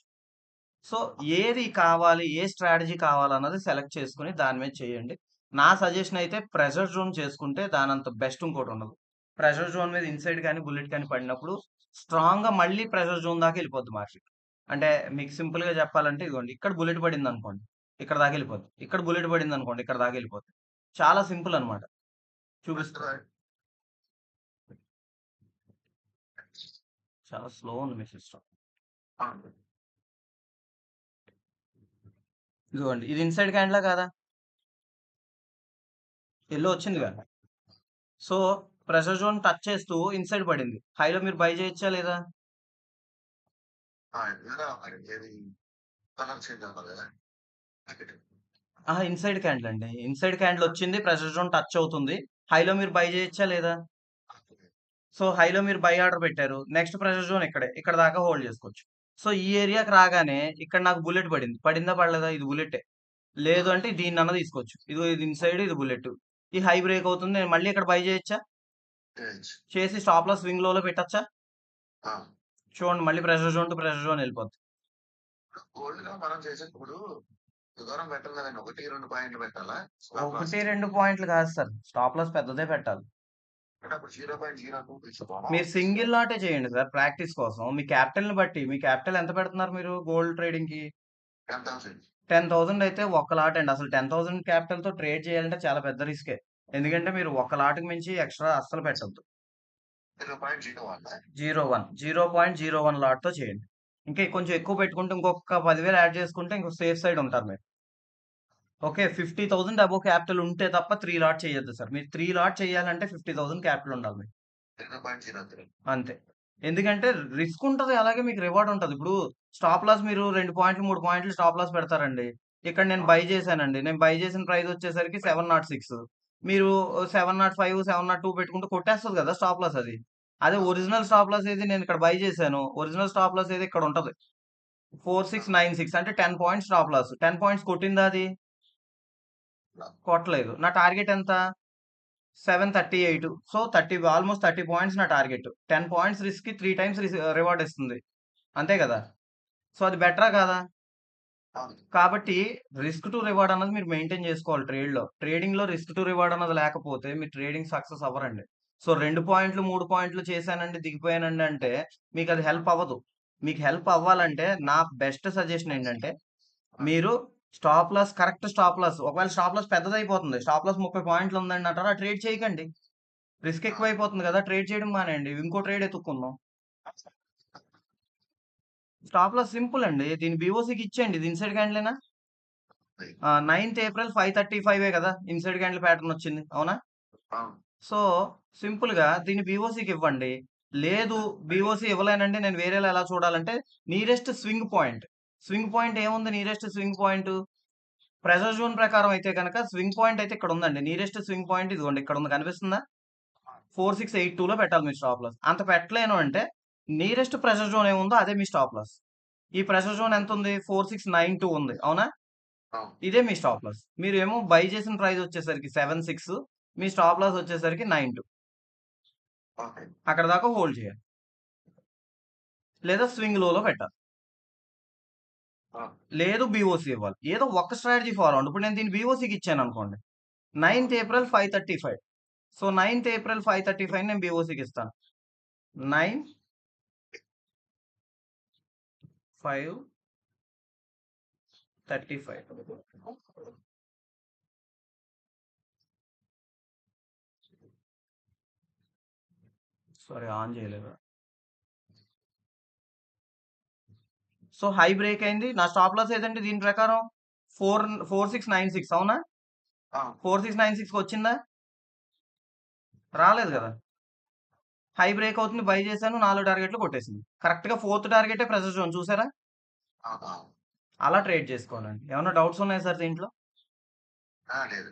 A: సో, ఏది కావాలి? ఏ స్ట్రాటజీ కావాలన్నది సెలెక్ట్ చేసుకొని దాని మీద చేయండి. నా సజెషన్ అయితే ప్రెషర్ జోన్ చేసుకుంటే దానంత బెస్ట్ ఇంకోటుండదు. ప్రెషర్ జోన్ మీద ఇన్‌సైడ్ కానీ, బుల్లెట్ కానీ పడినప్పుడు స్ట్రాంగ్‌గా మళ్ళీ ప్రెషర్ జోన్ దాకా ఎళ్ళిపోద్ది మార్కెట్. అంటే మీకు సింపుల్‌గా చెప్పాలంటే ఇదిగోండి ఇక్కడ బుల్లెట్ పడిందనుకోండి. ఇక్కడ దాకా ఎళ్ళిపోద్ది. ఇక్కడ బుల్లెట్ పడిందనుకోండి. ఇక్కడ దాకా ఎళ్ళిపోద్ది. చాలా సింపుల్ అన్నమాట. చూపిస్తా. చాలా స్లో ఉంది మీ సిస్టమ్. ఇదిగోండి ఇది ఇన్‌సైడ్ క్యాండిలా కాదా? యెల్లో వచ్చిందిగా. సో, ప్రెషర్ జోన్ టచ్ చేస్తూ ఇన్‌సైడ్ పడింది. హైలో మీరు బై చేయొచ్చా లేదా? అహా! ఇన్‌సైడ్ క్యాండిల్ అండి. ఇన్‌సైడ్ క్యాండిల్ వచ్చింది. ప్రెషర్ జోన్ టచ్ అవుతుంది. హైలో మీరు బై చేయొచ్చా లేదా? సో హైలో మీరు బై ఆర్డర్ పెట్టారు. నెక్స్ట్ ప్రెషర్ జోన్ ఇక్కడే. ఇక్కడ దాకా హోల్డ్ చేసుకోవచ్చు. సో ఈ ఏరియాకి రాగానే ఇక్కడ నాకు బుల్లెట్ పడింది. పడిందా పడలేదా? ఇది బుల్లెటే. లేదు అంటే దీన్నన్నా తీసుకోవచ్చు. ఇదిగో ఇది ఇన్సైడ్ ఇది బుల్లెట్. ఈ హై బ్రేక్ అవుతుంది. నేను మళ్ళీ ఇక్కడ బై చేయొచ్చా?
B: చేయొచ్చు.
A: చేసి స్టాప్ లాస్ స్వింగ్ లోలో పెట్టచ్చా?
B: ఆ!
A: చూడండి మళ్ళీ pressure zone to pressure zone వెళ్ళిపోద్ది.
B: గోల్డ్‌లో మనం చేసేటప్పుడు దూరం పెట్టాలి కదండీ. 1, 2 పాయింట్లు పెట్టాలా? Stop loss.
A: 1, 2 పాయింట్లు కాదు సార్. స్టాప్ లాస్ పెద్దదే పెట్టాలి.
B: అంటే అప్పుడు 0.02 తీసుకోమా?
A: మీరు సింగిల్ లాటే చేయండి సార్ ప్రాక్టీస్ కోసం. మీ క్యాపిటల్‌ని బట్టి మీ క్యాపిటల్ ఎంత పెడుతున్నారు మీరు గోల్డ్ ట్రేడింగ్‌కి?
B: 10,000.
A: 10,000 అయితే ఒక్క లాట్ అండి. అసలు 10,000 క్యాపిటల్‌తో ట్రేడ్ చేయాలంటే చాలా పెద్ద రిస్కే. ఎందుకంటే మీరు ఒక్క లాట్‌కి మించి ఎక్స్‌ట్రా అస్సలు పెట్టొద్దు.
B: 0.01
A: 01 0.01 లాట్‌తో చేయండి. ఇంకా కొంచెం ఎక్కువ పెట్టుకుంటే ఇంకొక 10,000 యాడ్ చేసుకుంటే ఇంకో సేఫ్ సైడ్ ఉంటారు మీరు. ఓకే. 50,000 అబోవ్ క్యాపిటల్ ఉంటే తప్ప 3 లాట్ చేయొద్దు సార్. మీరు 3 లాట్ చేయాలంటే 50,000 క్యాపిటల్ ఉండాలి మీకు.
B: 0.03
A: అంతే. ఎందుకంటే రిస్క్ ఉంటది. అలాగే మీకు రివార్డ్ ఉంటది. ఇప్పుడు స్టాప్ లాస్ మీరు 2 పాయింట్లు, 3 పాయింట్లు స్టాప్ లాస్ పెడతారండి. ఇక్కడ నేను బై చేశానండి. నేను బై చేసిన ప్రైస్ వచ్చేసరికి 706. మీరు 705, 702 పెట్టుకుంటే కొట్టేస్తది కదా! స్టాప్ లాస్ అది. అదే ఒరిజినల్ స్టాప్ లాస్ ఏది నేను ఇక్కడ బై చేశాను. ఒరిజినల్ స్టాప్ లాస్ ఏది ఇక్కడ ఉంటది. 4696 అంటే 10 పాయింట్స్ స్టాప్ లాస్. 10 పాయింట్స్ కొట్టిందా అది? కొట్టలేదు. నా టార్గెట్ ఎంత? 738. సో, ఆల్‌మోస్ట్ 30 పాయింట్స్ నా టార్గెట్. 10 పాయింట్స్ రిస్క్‌కి 3 టైమ్స్ రివార్డ్ ఇస్తుంది. అంతే కదా! సో, అది బెటరా కాదా?
B: అవును.
A: కాబట్టి రిస్క్ టు రివార్డ్ అన్నది మీరు మెయింటైన్ చేసుకోవాలి ట్రేడ్‌లో. ట్రేడింగ్‌లో రిస్క్ టు రివార్డ్ అన్నది లేకపోతే మీరు ట్రేడింగ్ సక్సెస్ అవ్వరండి. సో, 2 పాయింట్లు, 3 పాయింట్లు చేశానండి, దిగిపోయానండి అంటే మీకది హెల్ప్ అవ్వదు. మీకు హెల్ప్ అవ్వాలంటే నా బెస్ట్ సజెషన్ ఏంటంటే మీరు కరెక్ట్ స్టాప్ లాస్ ఒకవేళ స్టాప్ లాస్ పెద్దదయిపోతుంది. స్టాప్ లాస్ 30 పాయింట్లు ఉందండి అంటారా? ట్రేడ్ చేయకండి. రిస్క్ ఎక్కువైపోతుంది కదా! ట్రేడ్ చేయడం మానేయండి. ఇంకో ట్రేడ్ ఎతుక్కుందాం. స్టాప్ లాస్ సింపుల్ అండి. దీన్ని బీఓసీకి ఇచ్చేయండి. ఇది ఇన్‌సైడ్ క్యాండిలేనా? 9థ్ ఏప్రిల్ 5:35 కదా! ఇన్‌సైడ్ క్యాండిల్ ప్యాటర్న్ వచ్చింది. అవునా?
B: అవును.
A: సో, సింపుల్‌గా దీన్ని బీఓసీకి ఇవ్వండి. లేదు బీఓసీ ఇవ్వలేనండి నేను వేరేలా ఎలా చూడాలంటే nearest swing point. Swing point ఏముంది nearest swing point? Pressure zone ప్రకారం అయితే గనక స్వింగ్ పాయింట్ అయితే ఇక్కడ ఉందండి. నీరెస్ట్ స్వింగ్ పాయింట్ ఇదిగోండి ఇక్కడ ఉంది కనిపిస్తుందా? 4682లో పెట్టాలి మీరు స్టాప్ లాస్. అంత పెట్టలేను అంటే నియరెస్ట్ ప్రెషర్ జోన్ ఏముందో అదే మీ స్టాప్ లాస్. ఈ ప్రెషర్ జోన్ ఎంత ఉంది? 4692 ఉంది. అవునా?
B: అవును.
A: ఇదే మీ స్టాప్ లాస్. మీరేమో బై చేసిన ప్రైస్ వచ్చేసరికి 76 మీ స్టాప్ లాస్ వచ్చేసరికి 92
B: ఓకే.
A: అక్కడ దాకా హోల్డ్ చేయాలి. లేదా స్వింగ్ లోలో పెట్టాలి.
B: ఆ!
A: లేదు బీఓసీ ఇవ్వాలి. ఏదో ఒక్క స్ట్రాటజీ ఫాలో అవ్వండి. ఇప్పుడు నేను దీన్ని బీఓసీకి ఇచ్చాననుకోండి. 9థ్ ఏప్రిల్ 5:35 సో, 9థ్ ఏప్రిల్ 5:35 నేను బీఓసీకి ఇస్తాను. 9, 5:35 సారీ ఆన్ చేయలేదు. సో, హై బ్రేక్ అయింది. నా స్టాప్ లాస్ ఏదండి దీని ప్రకారం? 4696 అవునా?
B: ఆ!
A: 4696 వచ్చిందా? రాలేదు గదా! హై బ్రేక్ అవుతుంది. బై చేశాను. 4 టార్గెట్లు కొట్టేసింది. కరెక్ట్‌గా ఫోర్త్ టార్గెటే ప్రెషర్ జోన్ చూసారా?
B: ఆ! ఆ!
A: అలా ట్రేడ్ చేసుకోవాలండి. ఏమన్నా డౌట్స్ ఉన్నాయా సార్ దీంట్లో?
B: ఆ! లేదు.